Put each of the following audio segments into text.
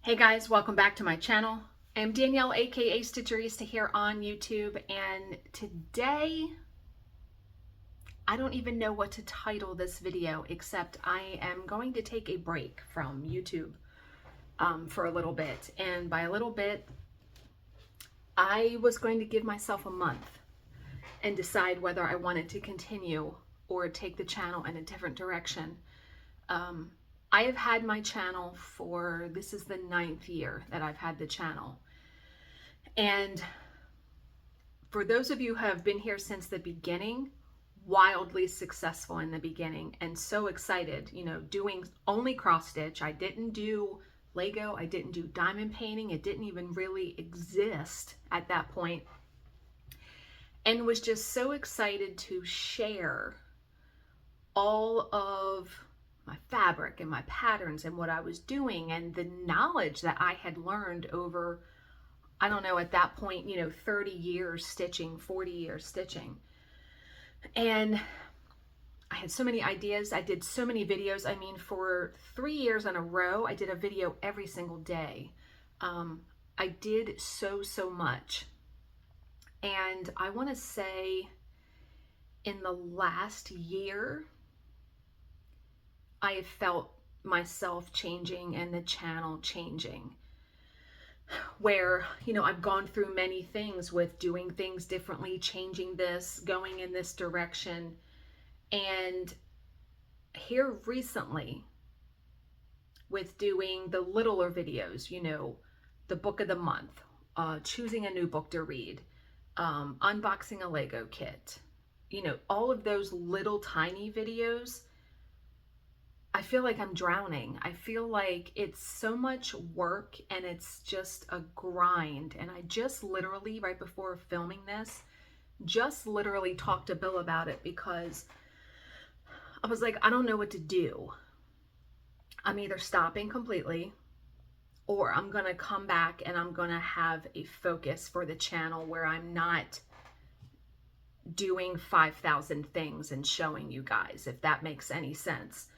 Hey guys, welcome back to my channel. I'm Danielle, aka Stitcherista, here on YouTube, and today I don't even know what to title this video, except I am going to take a break from YouTube for a little bit. And by a little bit, I was going to give myself a month and decide whether I wanted to continue or take the channel in a different direction. I have had my channel for, this is the 9th year that I've had the channel. And for those of you who have been here since the beginning, wildly successful in the beginning and so excited, doing only cross stitch. I didn't do Lego. I didn't do diamond painting. It didn't even really exist at that point. And was just so excited to share all of my fabric and my patterns and what I was doing and the knowledge that I had learned over, I don't know, at that point, 30 years stitching, 40 years stitching. And I had so many ideas. I did so many videos. I mean, for 3 years in a row, I did a video every single day. I did so much. And I want to say in the last year, I have felt myself changing and the channel changing, where, I've gone through many things with doing things differently, changing this, going in this direction. And here recently, with doing the littler videos, the book of the month, choosing a new book to read, unboxing a Lego kit, all of those little tiny videos, I feel like I'm drowning. I feel like it's so much work and it's just a grind. And I just literally, right before filming this, just literally talked to Bill about it, because I was like, I don't know what to do. I'm either stopping completely or I'm going to come back and I'm going to have a focus for the channel where I'm not doing 5,000 things and showing you guys, if that makes any sense.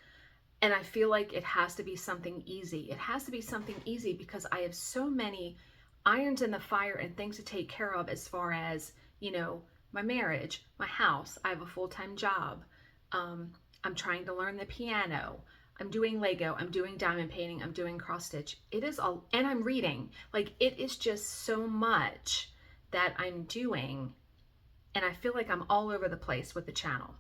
And I feel like it has to be something easy. It has to be something easy because I have so many irons in the fire and things to take care of, as far as, my marriage, my house. I have a full-time job. I'm trying to learn the piano. I'm doing Lego. I'm doing diamond painting. I'm doing cross stitch. It is all, and I'm reading. Like, it is just so much that I'm doing. And I feel like I'm all over the place with the channel.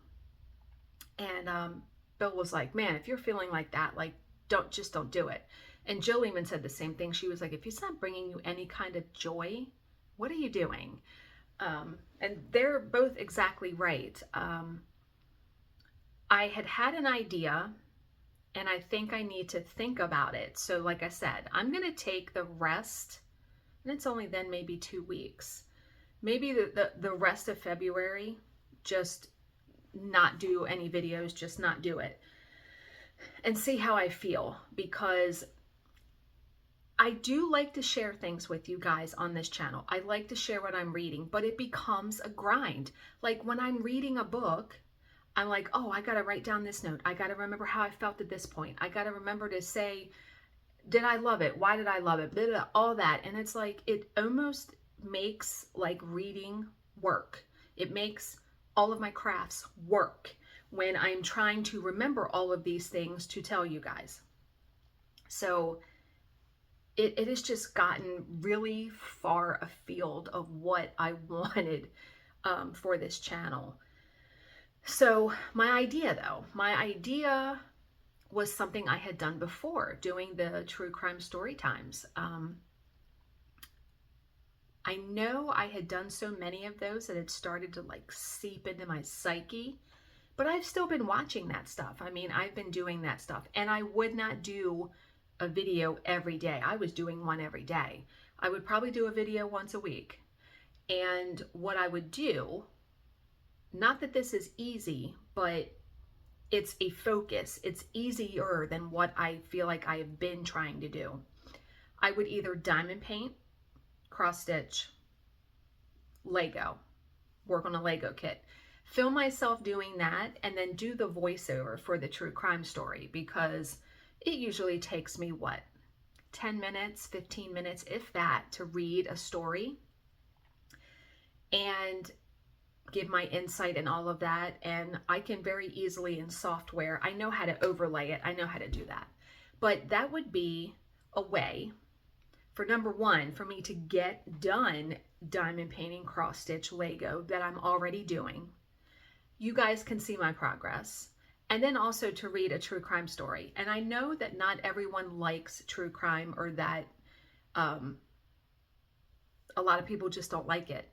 And, Bill was like, man, if you're feeling like that, like, don't do it. And Jill even said the same thing. She was like, if it's not bringing you any kind of joy, what are you doing? And they're both exactly right. I had an idea, and I think I need to think about it. So like I said, I'm going to take the rest, and it's only then maybe 2 weeks, maybe the rest of February, just not do any videos, just not do it, and see how I feel, because I do like to share things with you guys on this channel. I like to share what I'm reading, but it becomes a grind. Like, when I'm reading a book, I'm like, oh, I got to write down this note. I got to remember how I felt at this point. I got to remember to say, did I love it? Why did I love it? Blah, blah, all that. And it's like, it almost makes like reading work. It makes all of my crafts work when I'm trying to remember all of these things to tell you guys. So it has just gotten really far afield of what I wanted for this channel. So my idea was something I had done before, doing the true crime story times. I know I had done so many of those that it started to like seep into my psyche, but I've still been watching that stuff. I mean, I've been doing that stuff, and I would not do a video every day. I was doing one every day. I would probably do a video once a week. And what I would do, not that this is easy, but it's a focus. It's easier than what I feel like I have been trying to do. I would either diamond paint, cross stitch, Lego, work on a Lego kit, film myself doing that, and then do the voiceover for the true crime story, because it usually takes me, what, 10 minutes, 15 minutes, if that, to read a story and give my insight and all of that. And I can very easily in software, I know how to overlay it. I know how to do that. But that would be a way for, number one, for me to get done diamond painting, cross stitch, Lego that I'm already doing. You guys can see my progress. And then also to read a true crime story. And I know that not everyone likes true crime, or that a lot of people just don't like it.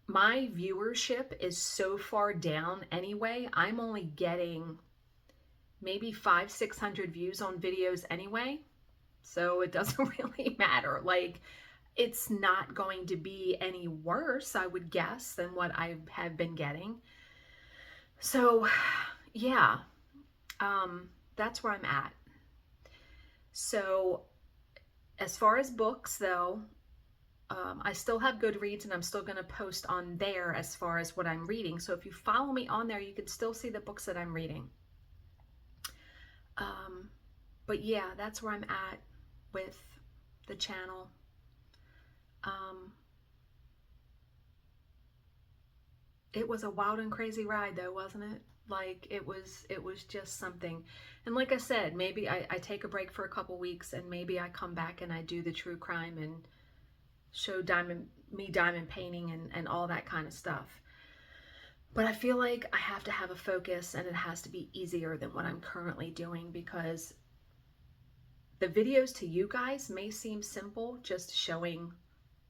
My viewership is so far down anyway. I'm only getting maybe 500-600 views on videos anyway. So it doesn't really matter. Like, it's not going to be any worse, I would guess, than what I have been getting. So yeah, that's where I'm at. So as far as books though, I still have Goodreads, and I'm still going to post on there as far as what I'm reading. So if you follow me on there, you can still see the books that I'm reading. But yeah, that's where I'm at with the channel. It was a wild and crazy ride though, wasn't it? Like, it was just something. And like I said, maybe I take a break for a couple weeks, and maybe I come back and I do the true crime and show diamond painting and all that kind of stuff. But I feel like I have to have a focus, and it has to be easier than what I'm currently doing, because the videos to you guys may seem simple, just showing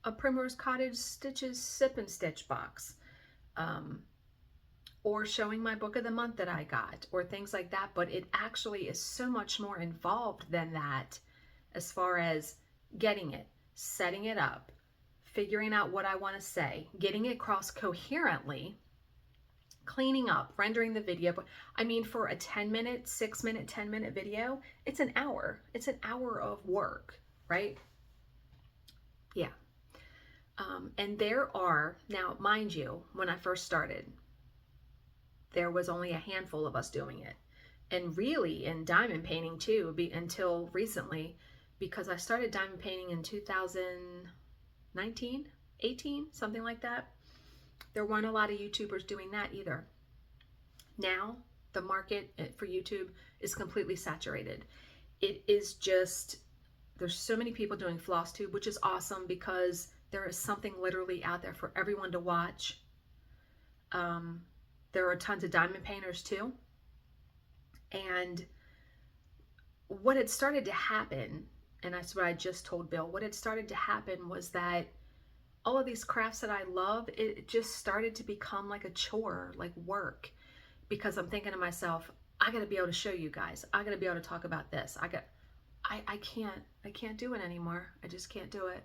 a Primrose Cottage Stitches Sip and Stitch box, or showing my book of the month that I got, or things like that. But it actually is so much more involved than that, as far as getting it, setting it up, figuring out what I want to say, getting it across coherently, cleaning up, rendering the video. But I mean, for a 10-minute, 6-minute, 10-minute video, it's an hour. It's an hour of work, right? Yeah. And there are, now mind you, when I first started, there was only a handful of us doing it. And really in diamond painting too, until recently, because I started diamond painting in 2019, 18, something like that. There weren't a lot of YouTubers doing that either. Now, the market for YouTube is completely saturated. It is just, there's so many people doing floss tube, which is awesome, because there is something literally out there for everyone to watch. There are tons of diamond painters too. And what had started to happen, and that's what I just told Bill, what had started to happen was that all of these crafts that I love, it just started to become like a chore, like work, because I'm thinking to myself, I got to be able to show you guys. I got to be able to talk about this. I can't do it anymore. I just can't do it.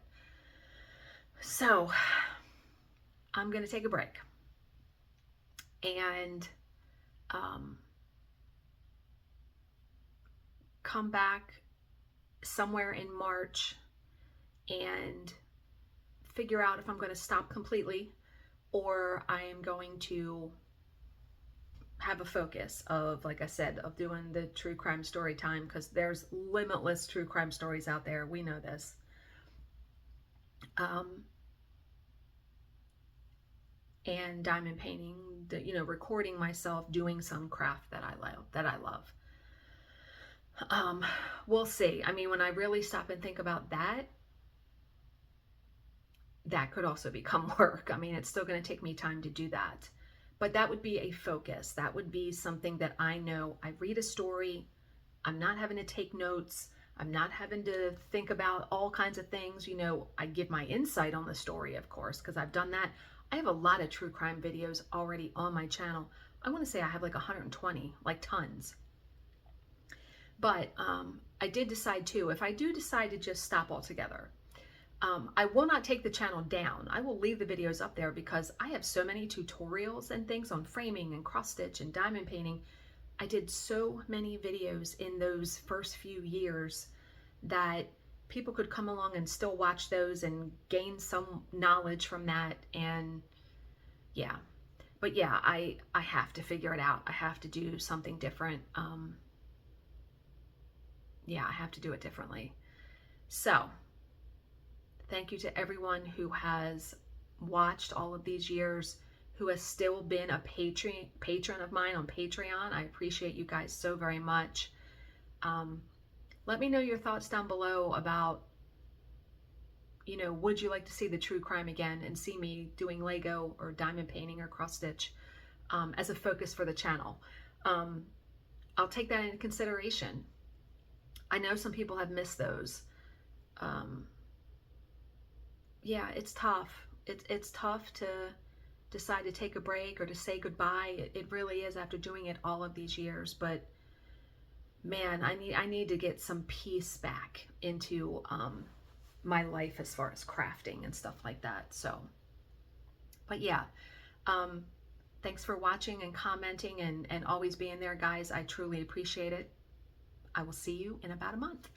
So I'm going to take a break and come back somewhere in March and figure out if I'm going to stop completely, or I am going to have a focus of, like I said, of doing the true crime story time, because there's limitless true crime stories out there. We know this. And diamond painting, recording myself doing some craft that I love. We'll see. I mean, when I really stop and think about that, that could also become work. I mean, it's still going to take me time to do that. But that would be a focus. That would be something that I know. I read a story. I'm not having to take notes. I'm not having to think about all kinds of things. I give my insight on the story, of course, because I've done that. I have a lot of true crime videos already on my channel. I want to say I have like 120, like tons. But I did decide too, if I do decide to just stop altogether, I will not take the channel down. I will leave the videos up there, because I have so many tutorials and things on framing and cross stitch and diamond painting. I did so many videos in those first few years that people could come along and still watch those and gain some knowledge from that. And yeah, but yeah, I have to figure it out. I have to do something different. Yeah, I have to do it differently. So thank you to everyone who has watched all of these years, who has still been a patron of mine on Patreon. I appreciate you guys so very much. Let me know your thoughts down below about, would you like to see the true crime again and see me doing Lego or diamond painting or cross stitch as a focus for the channel? I'll take that into consideration. I know some people have missed those. Yeah, it's tough. It's tough to decide to take a break or to say goodbye. It really is, after doing it all of these years. But man, I need to get some peace back into my life as far as crafting and stuff like that. So, but yeah, thanks for watching and commenting and always being there, guys. I truly appreciate it. I will see you in about a month.